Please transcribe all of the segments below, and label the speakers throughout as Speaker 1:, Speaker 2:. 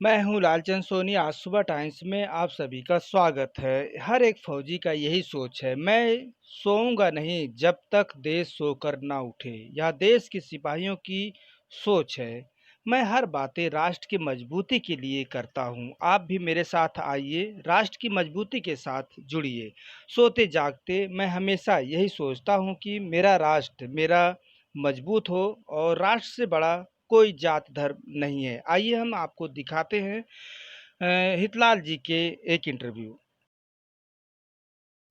Speaker 1: मैं हूँ लालचंद सोनी। आज सुबह टाइम्स में आप सभी का स्वागत है। हर एक फौजी का यही सोच है, मैं सोऊंगा नहीं जब तक देश सोकर ना उठे। यह देश के सिपाहियों की सोच है। मैं हर बातें राष्ट्र की मजबूती के लिए करता हूँ। आप भी मेरे साथ आइए, राष्ट्र की मजबूती के साथ जुड़िए। सोते जागते मैं हमेशा यही सोचता हूँ कि मेरा राष्ट्र मेरा मजबूत हो और राष्ट्र से बड़ा कोई जात धर्म नहीं है। आइए हम आपको दिखाते हैं हितलाल जी के एक इंटरव्यू।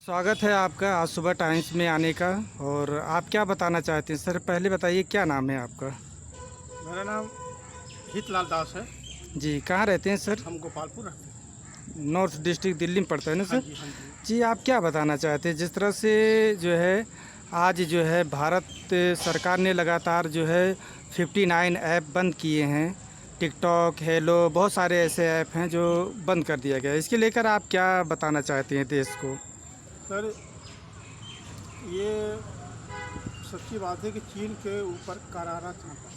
Speaker 1: स्वागत है आपका आज सुबह टाइम्स में आने का। और आप क्या बताना चाहते हैं सर? पहले बताइए क्या नाम है आपका?
Speaker 2: मेरा नाम हितलाल दास है।
Speaker 1: जी, कहाँ रहते हैं सर?
Speaker 2: हम गोपालपुर रहते हैं।
Speaker 1: नॉर्थ डिस्ट्रिक्ट दिल्ली में पड़ता है ना
Speaker 2: हाँ
Speaker 1: सर?
Speaker 2: जी, हाँ जी।
Speaker 1: जी, आप क्या बताना चाहते हैं जिस तरह से जो है आज जो है भारत सरकार ने लगातार जो है 59 ऐप बंद किए हैं। टिकटॉक, हेलो, बहुत सारे ऐसे ऐप हैं जो बंद कर दिया गया है। इसके लेकर आप क्या बताना चाहते हैं देश को?
Speaker 2: सर, ये सच्ची बात है कि चीन के ऊपर करारा चांटा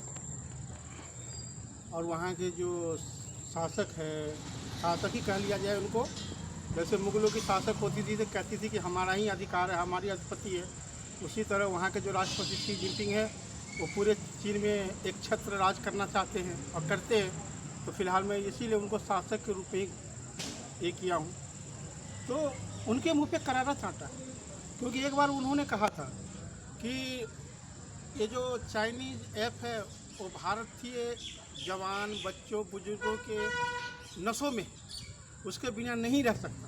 Speaker 2: और वहाँ के जो शासक है, शासक ही कह लिया जाए उनको। जैसे मुगलों की शासक होती थी तो कहती थी कि हमारा ही अधिकार है, हमारी अधिपति है। उसी तरह वहाँ के जो राष्ट्रपति शी जिनपिंग है, वो पूरे चीन में एक छत्र राज करना चाहते हैं और करते हैं। तो फिलहाल मैं इसीलिए उनको शासक के रूप में ये किया हूँ। तो उनके मुंह पे करारा चांटा, क्योंकि एक बार उन्होंने कहा था कि ये जो चाइनीज़ ऐप है वो भारतीय जवान बच्चों बुजुर्गों के नसों में उसके बिना नहीं रह सकता।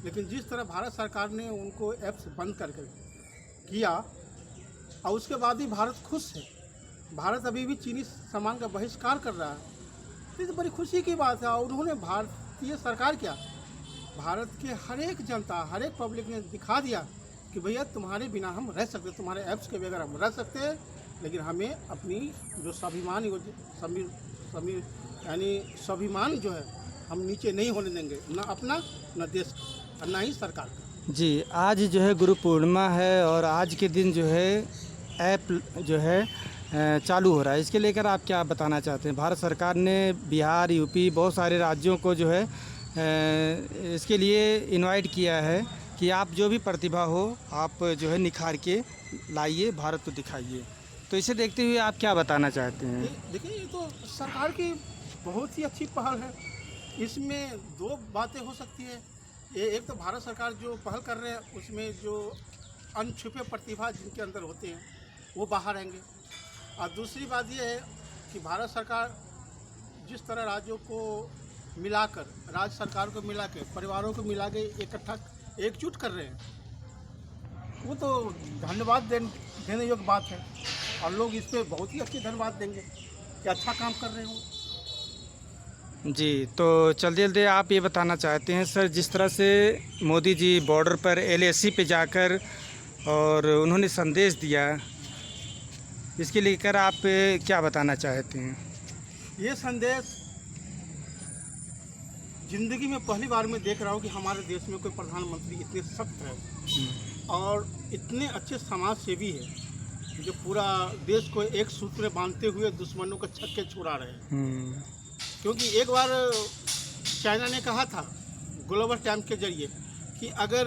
Speaker 2: लेकिन जिस तरह भारत सरकार ने उनको ऐप्स बंद करके किया और उसके बाद ही भारत खुश है। भारत अभी भी चीनी सामान का बहिष्कार कर रहा है, तो ये तो बड़ी खुशी की बात है। और उन्होंने भारतीय सरकार क्या, भारत के हर एक जनता, हर एक पब्लिक ने दिखा दिया कि भैया तुम्हारे बिना हम रह सकते, तुम्हारे ऐप्स के बगैर हम रह सकते हैं। लेकिन हमें अपनी जो स्वाभिमान यानी स्वाभिमान जो है हम नीचे नहीं होने देंगे, ना अपना ना देश का और ना ही सरकार का।
Speaker 1: जी, आज जो है गुरु पूर्णिमा है और आज के दिन जो है ऐप जो है चालू हो रहा है। इसके लेकर आप क्या बताना चाहते हैं? भारत सरकार ने बिहार, यूपी बहुत सारे राज्यों को जो है इसके लिए इनवाइट किया है कि आप जो भी प्रतिभा हो आप जो है निखार के लाइए, भारत को दिखाइए। तो इसे देखते हुए आप क्या बताना चाहते हैं?
Speaker 2: देखिए, ये तो सरकार की बहुत ही अच्छी पहल है। इसमें दो बातें हो सकती है। एक तो भारत सरकार जो पहल कर रहे हैं उसमें जो अनछुपे प्रतिभा जिनके अंदर होते हैं वो बाहर आएंगे। और दूसरी बात यह है कि भारत सरकार जिस तरह राज्यों को मिलाकर, राज्य सरकार को मिला के, परिवारों को मिला के इकट्ठा एकजुट कर रहे हैं, वो तो धन्यवाद देने योग्य बात है। और लोग इस पर बहुत ही अच्छे धन्यवाद देंगे कि अच्छा काम कर रहे हो।
Speaker 1: जी, तो जल्दी जल्दी आप ये बताना चाहते हैं सर, जिस तरह से मोदी जी बॉर्डर पर एलएसी पे जाकर और उन्होंने संदेश दिया, इसके लेकर आप क्या बताना चाहते हैं?
Speaker 2: ये संदेश जिंदगी में पहली बार मैं देख रहा हूँ कि हमारे देश में कोई प्रधानमंत्री इतने सख्त है और इतने अच्छे समाज सेवी है जो पूरा देश को एक सूत्र में बांधते हुए दुश्मनों को छक्के छुड़ा रहे हैं। क्योंकि एक बार चाइना ने कहा था ग्लोबल टाइम्स के जरिए कि अगर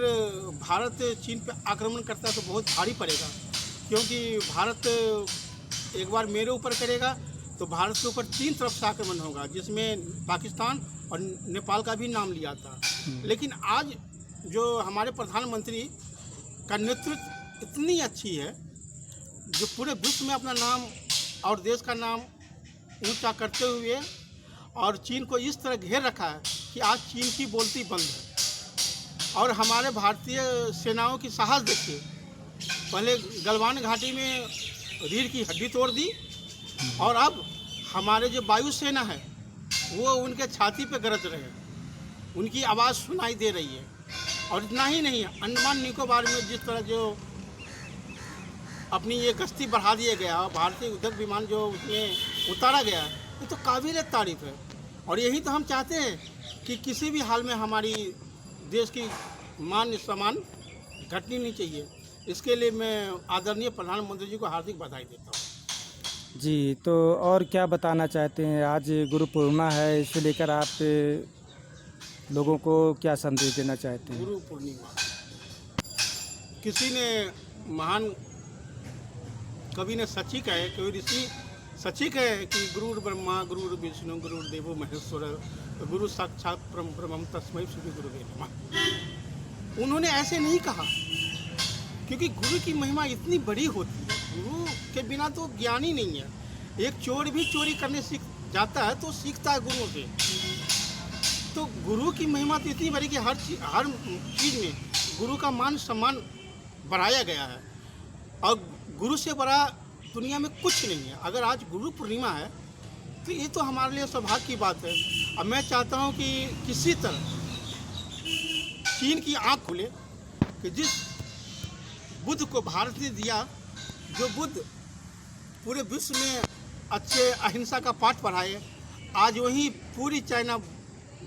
Speaker 2: भारत चीन पे आक्रमण करता है तो बहुत भारी पड़ेगा, क्योंकि भारत एक बार मेरे ऊपर करेगा तो भारत के ऊपर 3 तरफ से आक्रमण होगा, जिसमें पाकिस्तान और नेपाल का भी नाम लिया था। लेकिन आज जो हमारे प्रधानमंत्री का नेतृत्व इतनी अच्छी है, जो पूरे विश्व में अपना नाम और देश का नाम ऊंचा करते हुए और चीन को इस तरह घेर रखा है कि आज चीन की बोलती बंद है। और हमारे भारतीय सेनाओं की साहस देखिए, पहले गलवान घाटी में रीढ़ की हड्डी तोड़ दी और अब हमारे जो वायुसेना है वो उनके छाती पे गरज रहे हैं, उनकी आवाज़ सुनाई दे रही है। और इतना ही नहीं, अंडमान निकोबार में जिस तरह जो अपनी ये गश्ती बढ़ा दिया गया, भारतीय युद्धक विमान जो उसमें उतारा गया, ये तो काबिल तारीफ़ है। और यही तो हम चाहते हैं कि किसी भी हाल में हमारी देश की मान सम्मान घटनी नहीं चाहिए। इसके लिए मैं आदरणीय प्रधानमंत्री जी को हार्दिक बधाई देता हूँ।
Speaker 1: जी, तो और क्या बताना चाहते हैं? आज गुरु पूर्णिमा है, इसे लेकर आप लोगों को क्या संदेश देना चाहते हैं?
Speaker 2: गुरु पूर्णिमा किसी ने महान कवि ने सच ही कहे, कोई ऋषि सच ही कहे कि गुरुर् ब्रह्मा गुरुर् विष्णु गुरुर्देवो महेश्वर गुरु साक्षात परम ब्रह्म तस्मै श्री गुरुवे नमः। उन्होंने ऐसे नहीं कहा, क्योंकि गुरु की महिमा इतनी बड़ी होती है। गुरु के बिना तो ज्ञान ही नहीं है। एक चोर भी चोरी करने सीख जाता है तो सीखता है गुरुओं से। तो गुरु की महिमा तो इतनी बड़ी कि हर चीज़ में गुरु का मान सम्मान बढ़ाया गया है, और गुरु से बड़ा दुनिया में कुछ नहीं है। अगर आज गुरु पूर्णिमा है तो ये तो हमारे लिए सौभाग्य की बात है। अब मैं चाहता हूँ कि किसी तरह चीन की आँख खुले कि जिस बुद्ध को भारत ने दिया, जो बुद्ध पूरे विश्व में अच्छे अहिंसा का पाठ पढ़ाए, आज वही पूरी चाइना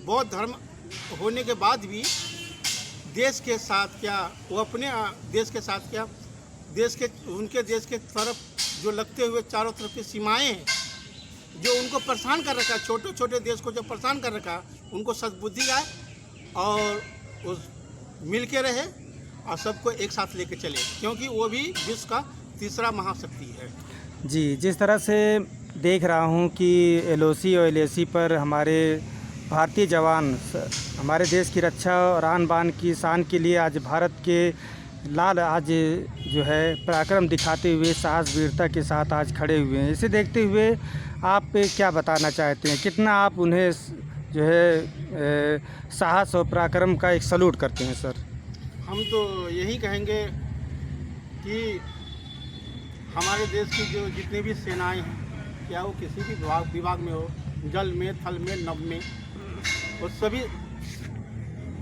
Speaker 2: बौद्ध धर्म होने के बाद भी देश के साथ क्या, वो अपने देश के साथ क्या, उनके देश के तरफ जो लगते हुए चारों तरफ की सीमाएं हैं, जो उनको परेशान कर रखा है, छोटे छोटे देश को जो परेशान कर रखा है, उनको सद्बुद्धि आए और उस मिल के रहे और सबको एक साथ लेके चले, क्योंकि वो भी विश्व का तीसरा महाशक्ति है।
Speaker 1: जी, जिस तरह से देख रहा हूँ कि एलओसी और एलएसी पर हमारे भारतीय जवान हमारे देश की रक्षा और आन बान की शान के लिए आज भारत के लाल आज जो है पराक्रम दिखाते हुए साहस वीरता के साथ आज खड़े हुए हैं। इसे देखते हुए आप क्या बताना चाहते हैं? कितना आप उन्हें जो है साहस और पराक्रम का एक सलूट करते हैं सर?
Speaker 2: हम तो यही कहेंगे कि हमारे देश की जो जितनी भी सेनाएं हैं, क्या वो किसी भी विभाग में हो, जल में, थल में, नभ में, वो सभी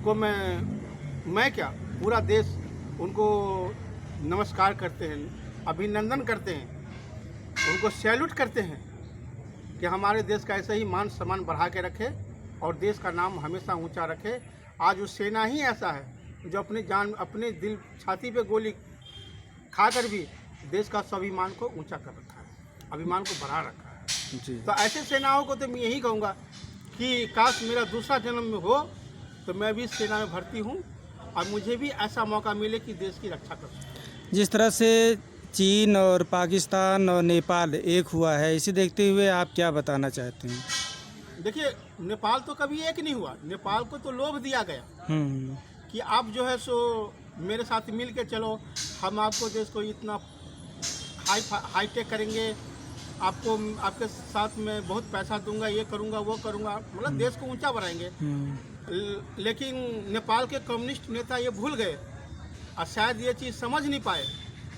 Speaker 2: को मैं क्या पूरा देश उनको नमस्कार करते हैं, अभिनंदन करते हैं, उनको सैल्यूट करते हैं कि हमारे देश का ऐसे ही मान सम्मान बढ़ा के रखे और देश का नाम हमेशा ऊंचा रखे। आज वो सेना ही ऐसा है जो अपने जान, अपने दिल, छाती पे गोली खाकर भी देश का स्वाभिमान को ऊंचा कर रखा है, अभिमान को बढ़ा रखा है।
Speaker 1: जी।
Speaker 2: तो ऐसे सेनाओं को तो मैं यही कहूँगा कि काश मेरा दूसरा जन्म में हो तो मैं भी इस सेना में भर्ती हूँ और मुझे भी ऐसा मौका मिले कि देश की रक्षा कर सकूँ।
Speaker 1: जिस तरह से चीन और पाकिस्तान और नेपाल एक हुआ है, इसे देखते हुए आप क्या बताना चाहते हैं?
Speaker 2: देखिए, नेपाल तो कभी एक नहीं हुआ। नेपाल को तो लोभ दिया गया कि आप जो है सो मेरे साथ मिल के चलो, हम आपको देश को इतना हाईटेक करेंगे, आपको आपके साथ में बहुत पैसा दूंगा, ये करूंगा वो करूंगा, मतलब देश को ऊंचा बढ़ाएंगे। लेकिन नेपाल के कम्युनिस्ट नेता ये भूल गए और शायद ये चीज़ समझ नहीं पाए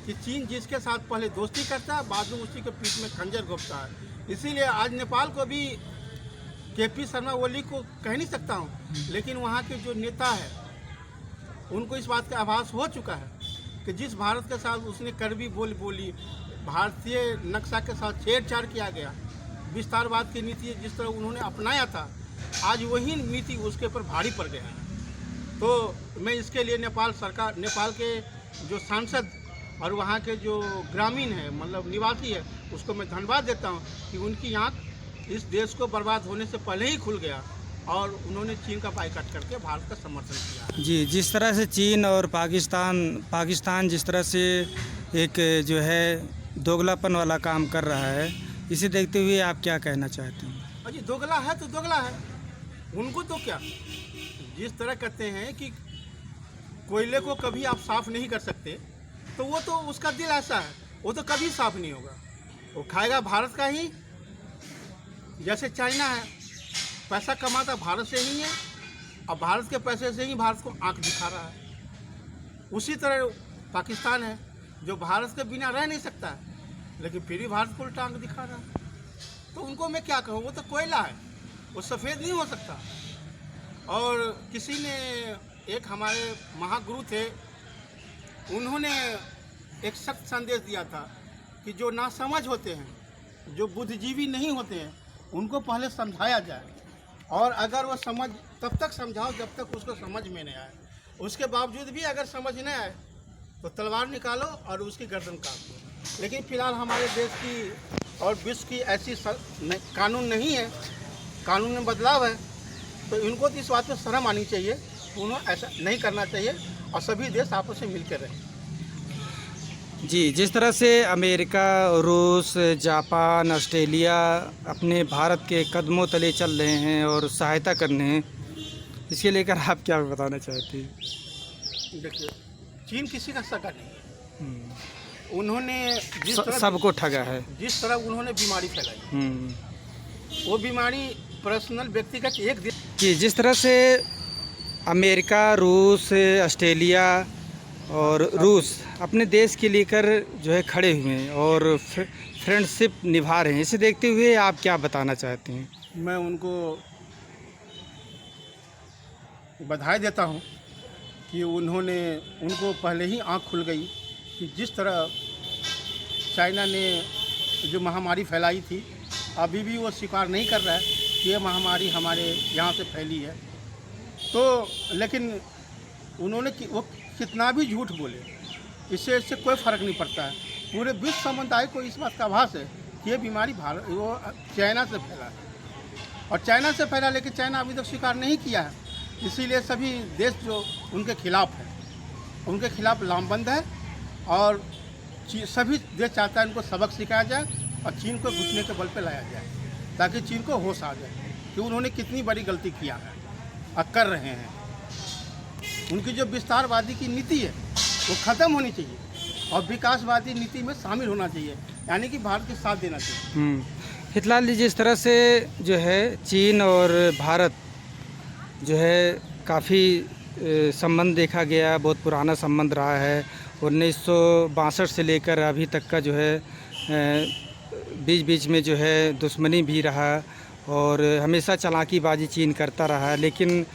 Speaker 2: कि चीन जिसके साथ पहले दोस्ती करता है, बाद में उसी के पीठ में खंजर घोंपता है। इसीलिए आज नेपाल को भी केपी शर्मा ओली को कह नहीं सकता हूँ, लेकिन वहाँ के जो नेता है उनको इस बात का आभास हो चुका है कि जिस भारत के साथ उसने कड़वी बोली, भारतीय नक्शा के साथ छेड़छाड़ किया गया, विस्तारवाद की नीति जिस तरह उन्होंने अपनाया था, आज वही नीति उसके ऊपर भारी पड़ गया है। तो मैं इसके लिए नेपाल सरकार, नेपाल के जो सांसद और वहाँ के जो ग्रामीण है, मतलब निवासी है, उसको मैं धन्यवाद देता हूँ कि उनकी आँख इस देश को बर्बाद होने से पहले ही खुल गया और उन्होंने चीन का बाइकाट करके भारत का समर्थन किया।
Speaker 1: जी, जिस तरह से चीन और पाकिस्तान जिस तरह से एक जो है दोगलापन वाला काम कर रहा है, इसे देखते हुए आप क्या कहना चाहते हैं?
Speaker 2: अजी दोगला है तो दोगला है, उनको तो क्या, जिस तरह कहते हैं कि कोयले को कभी आप साफ नहीं कर सकते, तो वो तो उसका दिल ऐसा है, वो तो कभी साफ नहीं होगा, वो खाएगा भारत का ही। जैसे चाइना है, पैसा कमाता भारत से ही है और भारत के पैसे से ही भारत को आंख दिखा रहा है। उसी तरह पाकिस्तान है जो भारत के बिना रह नहीं सकता है, लेकिन फिर भी भारत को उल्टा आंख दिखा रहा है। तो उनको मैं क्या कहूँ, वो तो कोयला है, वो सफ़ेद नहीं हो सकता। और किसी ने, एक हमारे महागुरु थे, उन्होंने एक सख्त संदेश दिया था कि जो नासमझ होते हैं, जो बुद्धिजीवी नहीं होते हैं, उनको पहले समझाया जाए, और अगर वो समझ, तब तक समझाओ जब तक उसको समझ में नहीं आए। उसके बावजूद भी अगर समझ नहीं आए तो तलवार निकालो और उसकी गर्दन काट दो। लेकिन फिलहाल हमारे देश की और विश्व की ऐसी कानून नहीं है, कानून में बदलाव है, तो इनको तो इस बात पर शर्म आनी चाहिए। उन्हें ऐसा नहीं करना चाहिए और सभी देश आपस में मिलकर रहें।
Speaker 1: जी, जिस तरह से अमेरिका, रूस, जापान, ऑस्ट्रेलिया अपने भारत के कदमों तले चल रहे हैं और सहायता करने हैं, इसके लेकर आप क्या बताना चाहते हैं?
Speaker 2: देखिए, चीन किसी का सगा नहीं है। उन्होंने जिस तरह
Speaker 1: सबको ठगा है,
Speaker 2: जिस तरह उन्होंने बीमारी फैलाई, वो बीमारी पर्सनल व्यक्तिगत एक दिन
Speaker 1: कि जिस तरह से अमेरिका, रूस, ऑस्ट्रेलिया और रूस अपने देश के लेकर जो है खड़े हुए हैं और फ्रेंडशिप निभा रहे हैं, इसे देखते हुए आप क्या बताना चाहते हैं?
Speaker 2: मैं उनको बधाई देता हूं कि उनको पहले ही आंख खुल गई कि जिस तरह चाइना ने जो महामारी फैलाई थी, अभी भी वो स्वीकार नहीं कर रहा है कि ये महामारी हमारे यहाँ से फैली है। तो लेकिन उन्होंने वो कितना भी झूठ बोले, इससे कोई फ़र्क नहीं पड़ता है। पूरे विश्व समुदाय को इस बात का आभास है कि ये बीमारी वो चाइना से फैला है और चाइना से फैला, लेकिन चाइना अभी तक स्वीकार नहीं किया है। इसीलिए सभी देश जो उनके खिलाफ है, उनके खिलाफ लामबंद है और सभी देश चाहता है उनको सबक सिखाया जाए और चीन को घुटने के बल पे लाया जाए, ताकि चीन को होश आ जाए कि उन्होंने कितनी बड़ी गलती किया है और कर रहे हैं। उनकी जो विस्तारवादी की नीति है वो ख़त्म होनी चाहिए और विकासवादी नीति में शामिल होना चाहिए, यानी कि भारत के साथ देना चाहिए।
Speaker 1: हितलाल जी, जिस तरह से जो है चीन और भारत जो है काफ़ी संबंध देखा गया, बहुत पुराना संबंध रहा है। 1962 से लेकर अभी तक का जो है बीच बीच में जो है दुश्मनी भी रहा और हमेशा चालाकीबाजी चीन करता रहा, लेकिन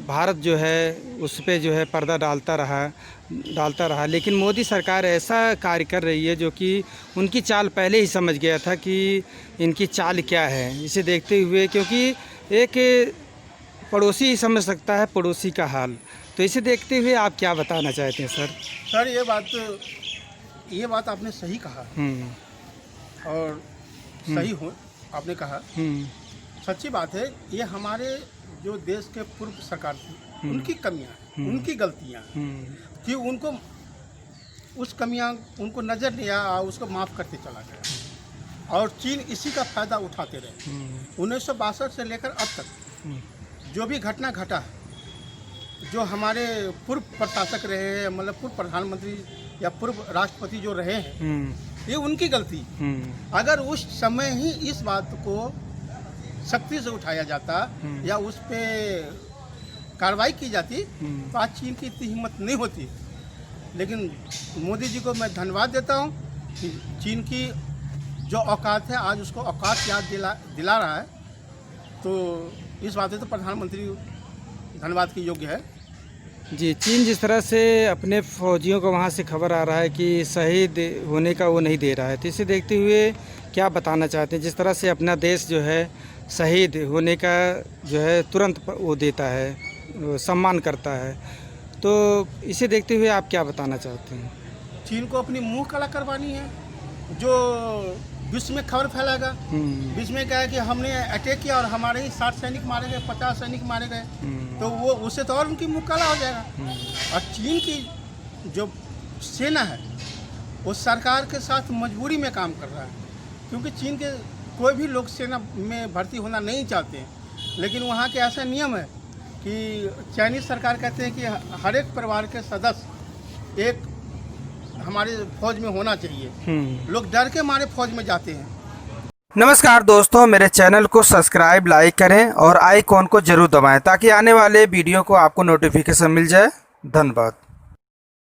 Speaker 1: भारत जो है उस पे जो है पर्दा डालता रहा। लेकिन मोदी सरकार ऐसा कार्य कर रही है जो कि उनकी चाल पहले ही समझ गया था कि इनकी चाल क्या है। इसे देखते हुए, क्योंकि एक पड़ोसी ही समझ सकता है पड़ोसी का हाल, तो इसे देखते हुए आप क्या बताना चाहते हैं सर?
Speaker 2: सर, ये बात आपने सही कहा और सही हो आपने कहा, सच्ची बात है। ये हमारे जो देश के पूर्व सरकार थी, उनकी कमियां हैं, उनकी गलतियां हैं कि उस कमियां उनको नज़र नहीं आया, उसको माफ़ करते चला गया और चीन इसी का फ़ायदा उठाते रहे। 1962 से लेकर अब तक जो भी घटना घटा है, जो हमारे पूर्व प्रशासक रहे हैं, मतलब पूर्व प्रधानमंत्री या पूर्व राष्ट्रपति जो रहे हैं, ये उनकी गलती। अगर उस समय ही इस बात को सख्ती से उठाया जाता या उस पे कार्रवाई की जाती तो आज चीन की इतनी हिम्मत नहीं होती। लेकिन मोदी जी को मैं धन्यवाद देता हूँ कि चीन की जो औकात है आज उसको औकात याद दिला रहा है, तो इस बात से तो प्रधानमंत्री धन्यवाद के योग्य है।
Speaker 1: जी, चीन जिस तरह से अपने फौजियों को वहाँ से खबर आ रहा है कि शहीद होने का वो नहीं दे रहा है, तो इसे देखते हुए क्या बताना चाहते हैं? जिस तरह से अपना देश जो है शहीद होने का जो है तुरंत वो देता है, सम्मान करता है, तो इसे देखते हुए आप क्या बताना चाहते हैं?
Speaker 2: चीन को अपनी मुंह काला करवानी है, जो विश्व में खबर फैलाएगा। विश्व में क्या है कि हमने अटैक किया और हमारे ही 60 सैनिक मारे गए, 50 सैनिक मारे गए, तो वो उससे तो और उनकी मुंह काला हो जाएगा। और चीन की जो सेना है वो सरकार के साथ मजबूरी में काम कर रहा है, क्योंकि चीन के कोई भी लोग सेना में भर्ती होना नहीं चाहते हैं, लेकिन वहाँ के ऐसा नियम है कि चाइनीज़ सरकार कहते हैं कि हर एक परिवार के सदस्य एक हमारे फौज में होना चाहिए। लोग डर के मारे फौज में जाते हैं।
Speaker 1: नमस्कार दोस्तों, मेरे चैनल को सब्सक्राइब, लाइक करें और आइकॉन को जरूर दबाएं ताकि आने वाले वीडियो को आपको नोटिफिकेशन मिल जाए। धन्यवाद।